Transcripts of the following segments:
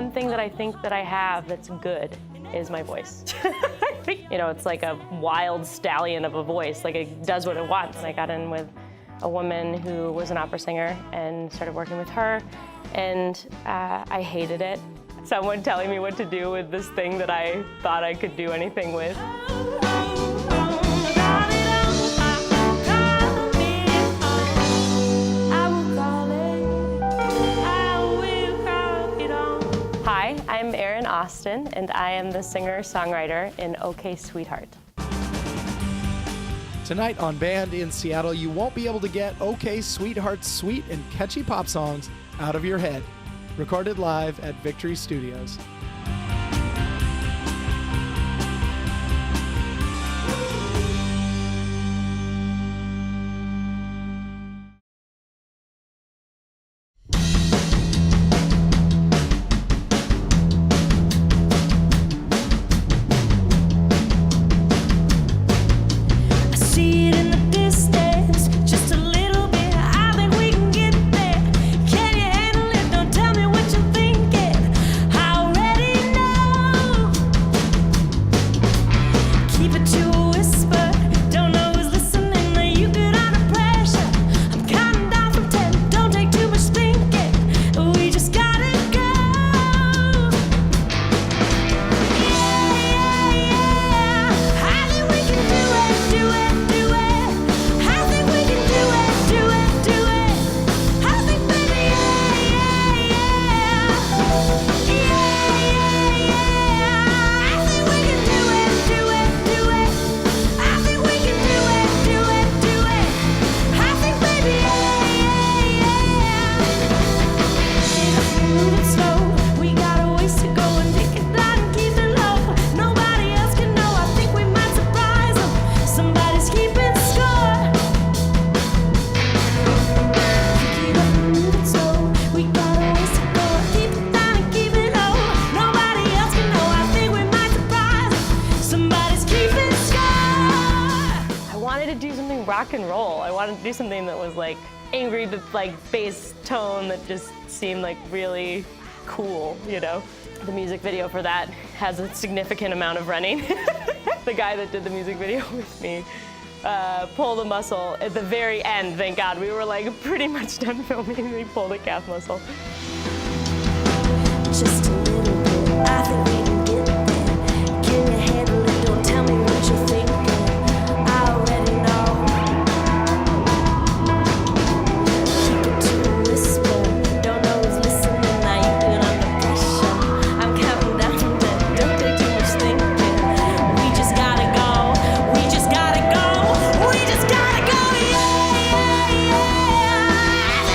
one thing that I think that I have that's good is my voice. You know, it's like a wild stallion of a voice, like it does what it wants. And I got in with a woman who was an opera singer and started working with her, and I hated it. Someone telling me what to do with this thing that I thought I could do anything with. Hi, I'm Erin Austin, and I am the singer-songwriter in OK Sweetheart. Tonight on Band in Seattle, you won't be able to get OK Sweetheart's sweet and catchy pop songs out of your head. Recorded live at Victory Studios. Rock and roll. I wanted to do something that was like angry but like bass tone that just seemed like really cool, you know? The music video for that has a significant amount of running. The guy that did the music video with me pulled a muscle at the very end, thank God. We were like pretty much done filming and he pulled a calf muscle. Just a little bit, I think we can get there. Can you handle it? Don't tell me what you're thinking. I already know. Keep it to a whisper. Don't know who's listening. Now you've been under pressure. I'm counting down from that. Don't take too much thinking. We just gotta go. We just gotta go. We just gotta go. Yeah, yeah, yeah.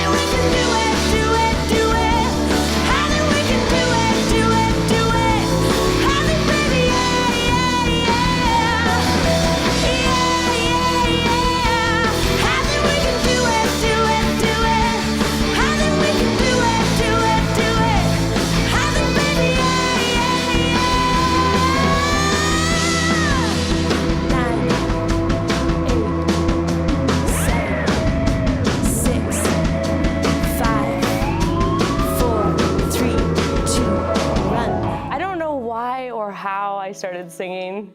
I think we can do it, do it, do it. I think we can do it, do it, do it. I think, baby, yeah, yeah, yeah. Yeah, yeah, yeah. I think we can do it, do it, do it. I think we can do it, do it, do it. I think, baby, yeah, yeah, yeah. 9, 8, 7, 6, 5, 4, 3, 2, 1. I don't know why or how I started singing,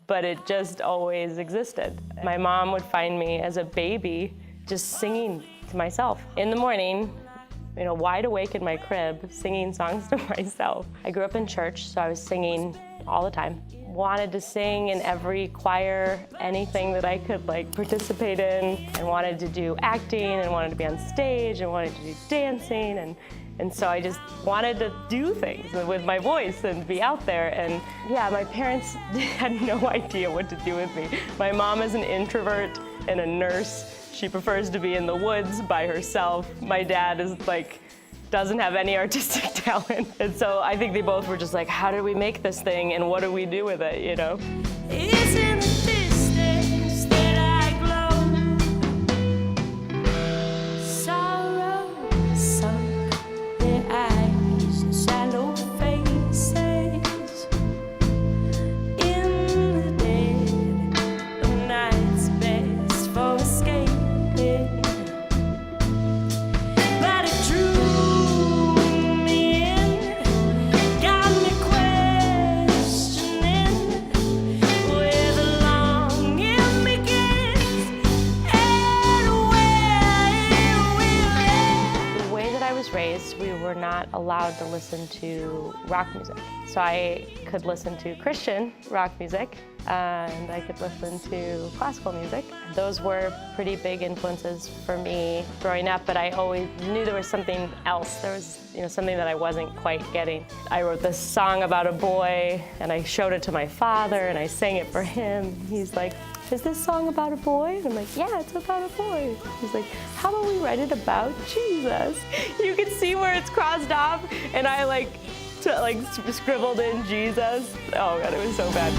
but it just always existed. My mom would find me as a baby just singing to myself in the morning, you know, wide awake in my crib, singing songs to myself. I grew up in church, so I was singing all the time. Wanted to sing in every choir, anything that I could like participate in, and wanted to do acting, and wanted to be on stage, and wanted to do dancing, and so I just wanted to do things with my voice and be out there. And yeah, my parents had no idea what to do with me. My mom is an introvert and a nurse. She prefers to be in the woods by herself. My dad is like, doesn't have any artistic talent. And so I think they both were just like, how do we make this thing and what do we do with it, you know? It's in the distance that I glow. Sorrow sunk their eyes, shallow faces. In the dead of night's best for escaping. But it drew me in allowed to listen to rock music. So I could listen to Christian rock music, and I could listen to classical music. Those were pretty big influences for me growing up, but I always knew there was something else. There was something that I wasn't quite getting. I wrote this song about a boy, and I showed it to my father, and I sang it for him. He's like, "Is this song about a boy?" And I'm like, "Yeah, it's about a boy." He's like, "How about we write it about Jesus?" You can see where it's crossed off, and I scribbled in Jesus. Oh God, it was so bad.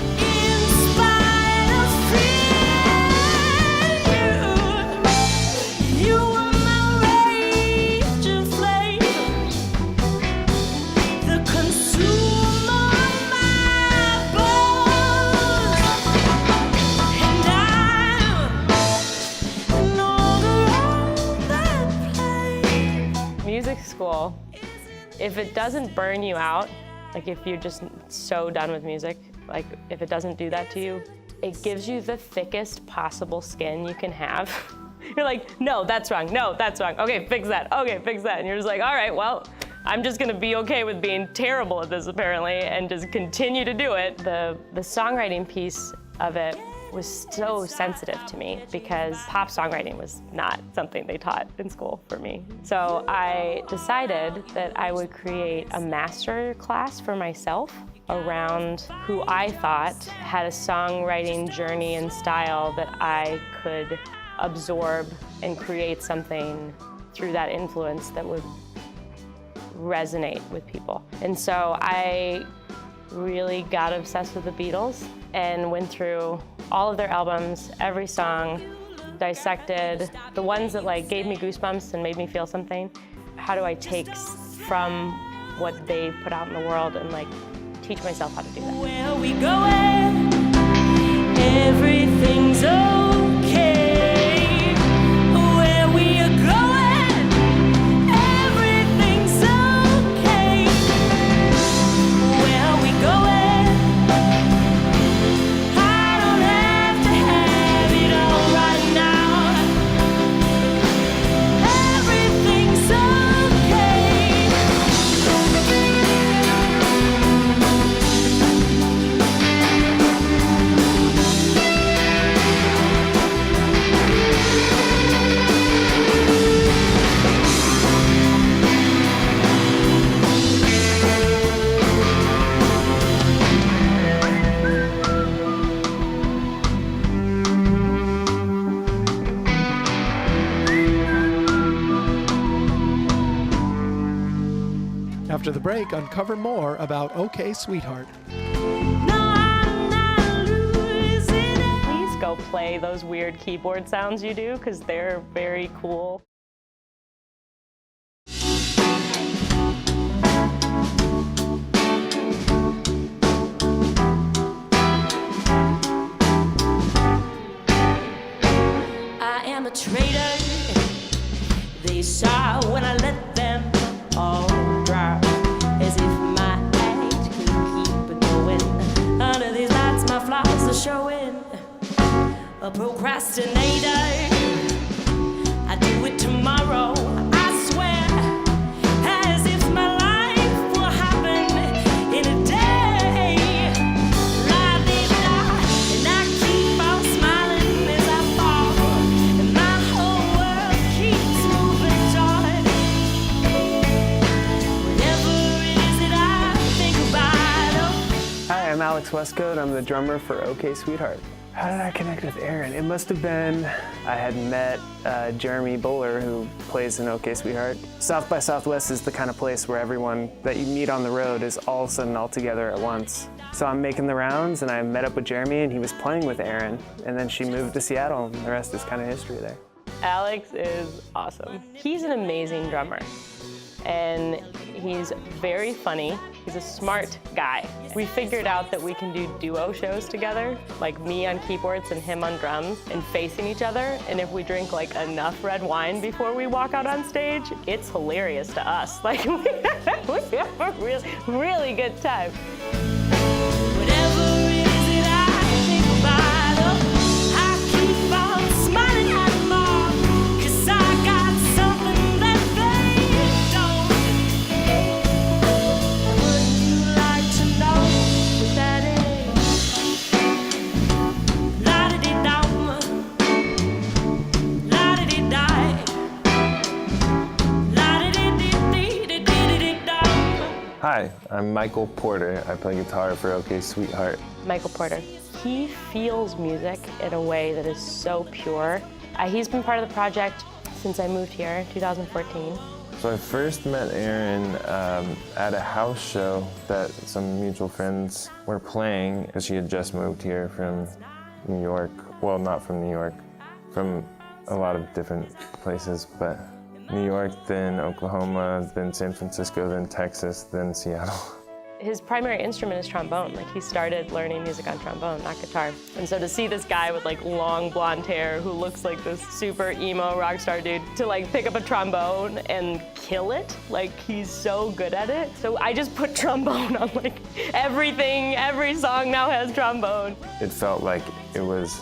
Music school, if it doesn't burn you out, like if you're just so done with music, like if it doesn't do that to you, it gives you the thickest possible skin you can have. You're like, no, that's wrong, no, that's wrong, okay, fix that, okay, fix that. And you're just like, all right, well, I'm just gonna be okay with being terrible at this apparently and just continue to do it. The songwriting piece of it was so sensitive to me because pop songwriting was not something they taught in school for me. So I decided that I would create a master class for myself around who I thought had a songwriting journey and style that I could absorb and create something through that influence that would resonate with people. And so I really got obsessed with the Beatles and went through all of their albums, every song, dissected the ones that gave me goosebumps and made me feel something. How do I take from what they put out in the world and teach myself how to do that? Where we going? Everything's okay. Where we are going? Everything's okay. Where we going? After the break, uncover more about OK Sweetheart. Please go play those weird keyboard sounds you do, because they're very cool. I am a traitor. They saw when I let them all drop, as if my act could keep it going. Under these lights, my flaws are showing. A procrastinator, I do it tomorrow, I swear, as if my life will happen in a day. La-dee-da, and I keep on smiling as I fall, and my whole world keeps moving toward whatever it is that I think about. Hi, I'm Alex Westcote. I'm the drummer for OK Sweetheart. How did I connect with Aaron? It must have been I had met Jeremy Bowler, who plays in OK Sweetheart. South by Southwest is the kind of place where everyone that you meet on the road is all of a sudden all together at once. So I'm making the rounds, and I met up with Jeremy, and he was playing with Aaron. And then she moved to Seattle, and the rest is kind of history there. Alex is awesome. He's an amazing drummer, and he's very funny. He's a smart guy. We figured out that we can do duo shows together, like me on keyboards and him on drums, and facing each other. And if we drink enough red wine before we walk out on stage, it's hilarious to us. We have a really, really good time. Whatever it is that I think about, I keep on smiling at them all, 'cause I got something that they don't. Hi, I'm Michael Porter. I play guitar for OK Sweetheart. Michael Porter. He feels music in a way that is so pure. He's been part of the project since I moved here in 2014. So I first met Aaron at a house show that some mutual friends were playing, because she had just moved here from New York. Well, not from New York, from a lot of different places, but New York, then Oklahoma, then San Francisco, then Texas, then Seattle. His primary instrument is trombone. Like, he started learning music on trombone, not guitar. And so to see this guy with like long blonde hair who looks like this super emo rock star dude to like pick up a trombone and kill it, like he's so good at it. So I just put trombone on like everything, every song now has trombone. It felt like it was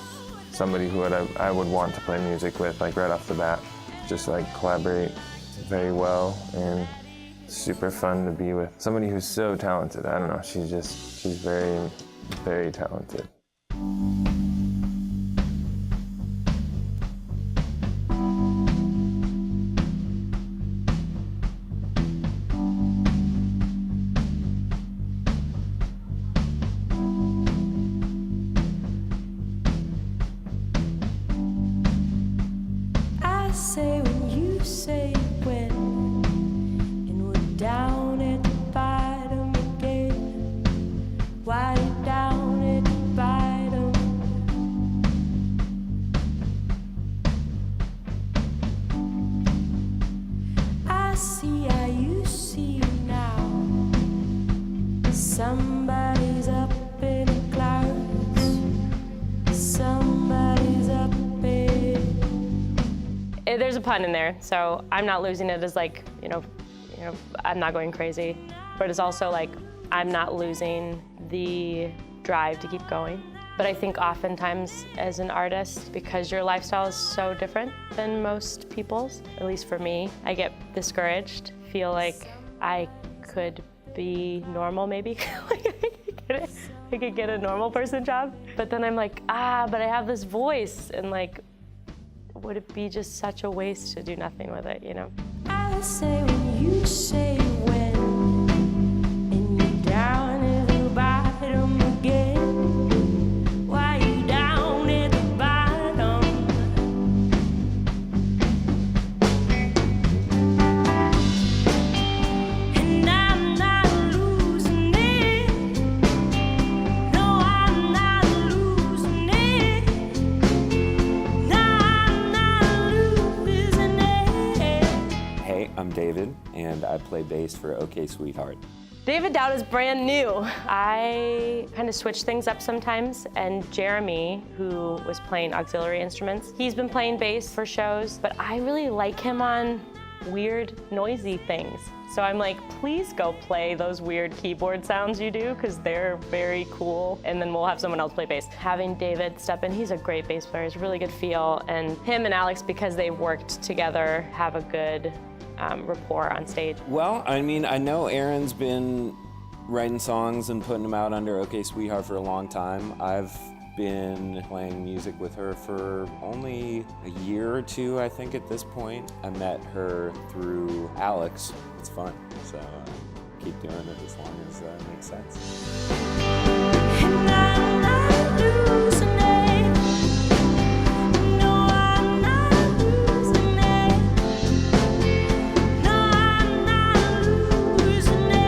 somebody who I would want to play music with, like right off the bat. Just like collaborate very well and super fun to be with. Somebody who's so talented. I don't know, she's very, very talented. I say when you say when, and we're down at the bottom again. Why you down at the bottom? I see how you see now. Somebody's up in the clouds. Somebody's up in. There's a pun in there, so I'm not losing it as like, you know, I'm not going crazy, but it's also like I'm not losing the drive to keep going. But I think oftentimes as an artist, because your lifestyle is so different than most people's, at least for me, I get discouraged, feel like I could be normal maybe. I could get a normal person job, but then I'm like, but I have this voice, and like, would it be just such a waste to do nothing with it, you know? I say when you say when, and you're down at the bottom again. Why you down at the bottom? And I'm not losing it. No, I'm not losing it. No, I'm not losing it. Hey, I'm David, and I play bass for OK Sweetheart. David Dowd is brand new. I kind of switch things up sometimes, and Jeremy, who was playing auxiliary instruments, he's been playing bass for shows, but I really like him on weird, noisy things. So I'm like, please go play those weird keyboard sounds you do, because they're very cool, and then we'll have someone else play bass. Having David step in, he's a great bass player, he's a really good feel, and him and Alex, because they've worked together, have a good rapport on stage. Well, I mean, I know Erin's been writing songs and putting them out under OK Sweetheart for a long time. I've been playing music with her for only a year or two, I think, at this point. I met her through Alex. It's fun, so keep doing it as long as that makes sense. And I'm not losing it. No, I'm not losing it. No, I'm not losing it. No,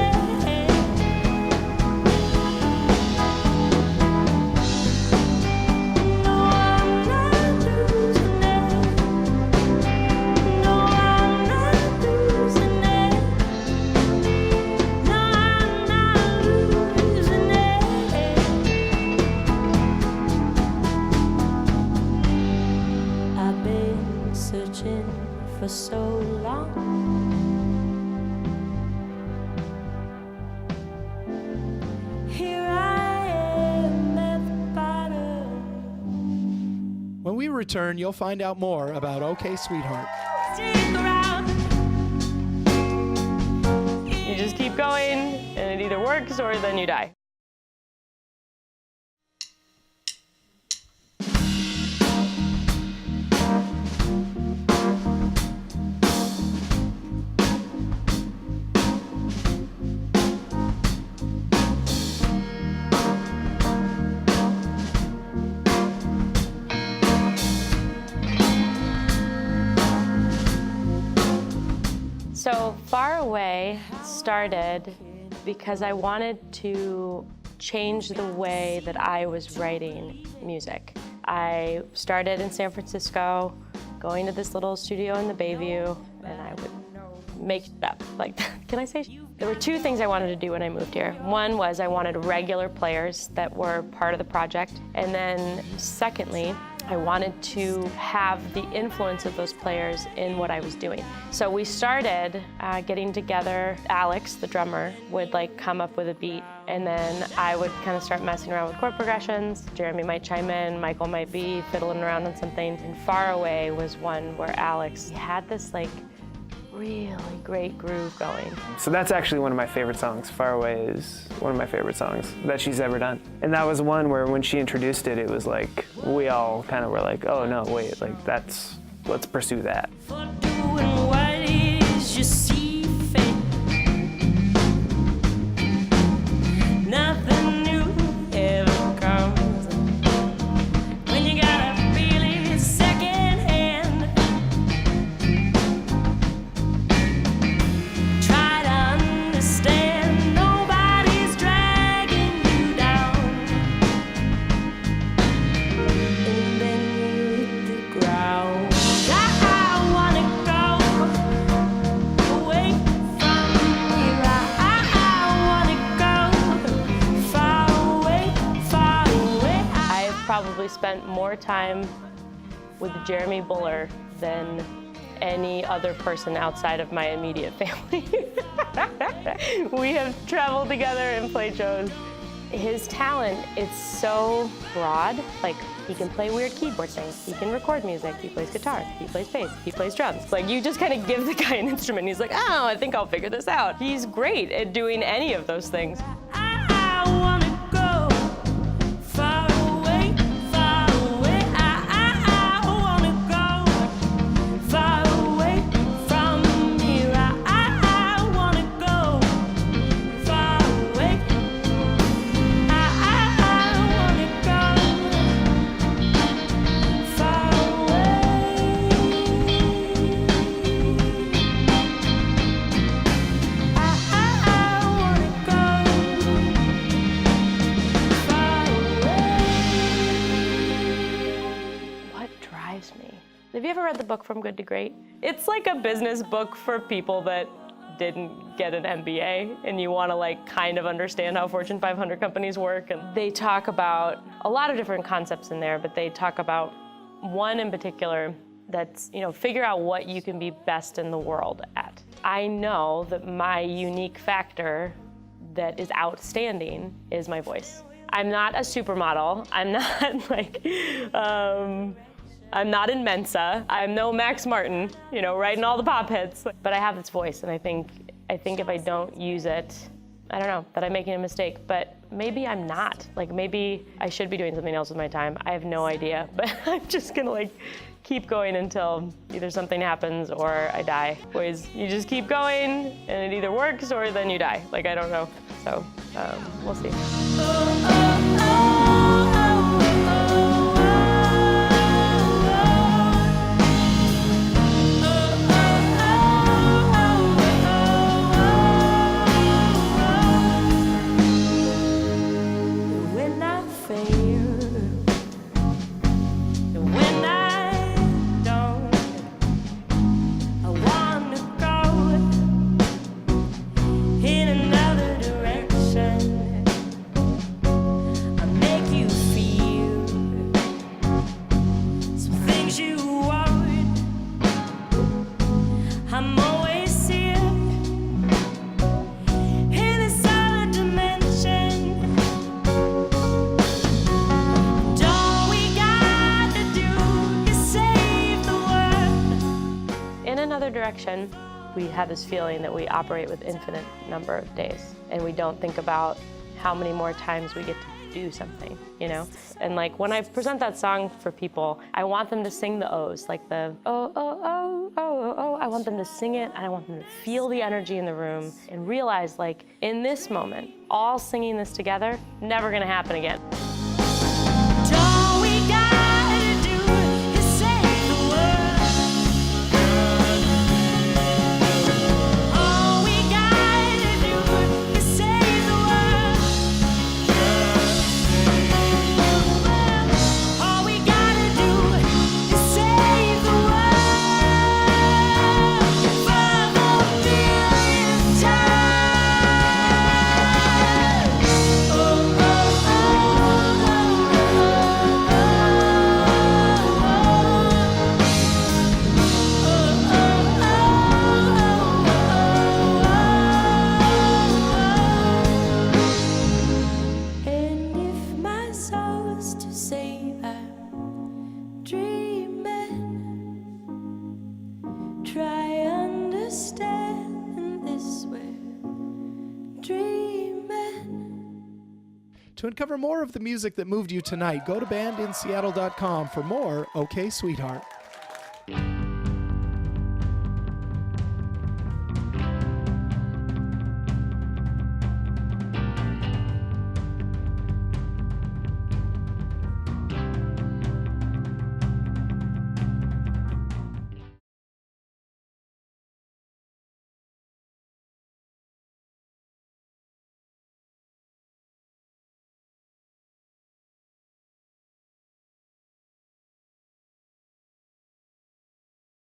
I'm not losing it. No, I'm not losing it. No, I'm not losing it. I've been searching for so long. Here I am at the bottom. When we return, you'll find out more about OK Sweetheart. Stick around. You just keep going, and it either works or then you die. Away started because I wanted to change the way that I was writing music. I started in San Francisco, going to this little studio in the Bayview, and I would make it up. Like, can I say? There were two things I wanted to do when I moved here. One was I wanted regular players that were part of the project, and then secondly, I wanted to have the influence of those players in what I was doing. So we started getting together. Alex, the drummer, would like come up with a beat, and then I would kind of start messing around with chord progressions. Jeremy might chime in, Michael might be fiddling around on something. And Far Away was one where Alex had this like really great groove going. So that's actually one of my favorite songs. Far Away is one of my favorite songs that she's ever done. And that was one where when she introduced it, it was like, we all kind of were like, oh no, wait, like let's pursue that. For doing what it is you see fit. Nothing new ever comes when you gotta feel it secondhand. Try to understand, nobody's dragging you down. And then you hit the ground. I wanna go away from here. I wanna go far away, far away. I've probably spent more time with Jeremy Buller than any other person outside of my immediate family. We have traveled together and played shows. His talent is so broad. Like, he can play weird keyboard things. He can record music. He plays guitar. He plays bass. He plays drums. Like, you just kind of give the guy an instrument. He's like, oh, I think I'll figure this out. He's great at doing any of those things. I wanna go far away, far away. I wanna go far away from here. I wanna go far away. I wanna go far away. I wanna go far away. What drives me? Have you ever read the book From Good to Great? It's like a business book for people that didn't get an MBA and you want to like kind of understand how Fortune 500 companies work. And they talk about a lot of different concepts in there, but they talk about one in particular that's, figure out what you can be best in the world at. I know that my unique factor that is outstanding is my voice. I'm not a supermodel. I'm not like, I'm not in Mensa. I'm no Max Martin, writing all the pop hits. But I have this voice, and I think if I don't use it, I don't know, that I'm making a mistake. But maybe I'm not. Like, maybe I should be doing something else with my time. I have no idea. But I'm just gonna keep going until either something happens or I die. Boys, you just keep going, and it either works or then you die. I don't know. So we'll see. When I fail, when I don't, I wanna go in another direction. I make you feel some things you want. I'm always here in this other dimension. All we gotta do is save the world. In another direction, we have this feeling that we operate with infinite number of days, and we don't think about how many more times we get to do something, And when I present that song for people, I want them to sing the O's, like the oh, oh, oh, oh, oh. I want them to sing it, and I want them to feel the energy in the room and realize, in this moment, all singing this together, never gonna happen again. All we gotta do is save the world. All we To uncover more of the music that moved you tonight, go to bandinseattle.com for more OK Sweetheart.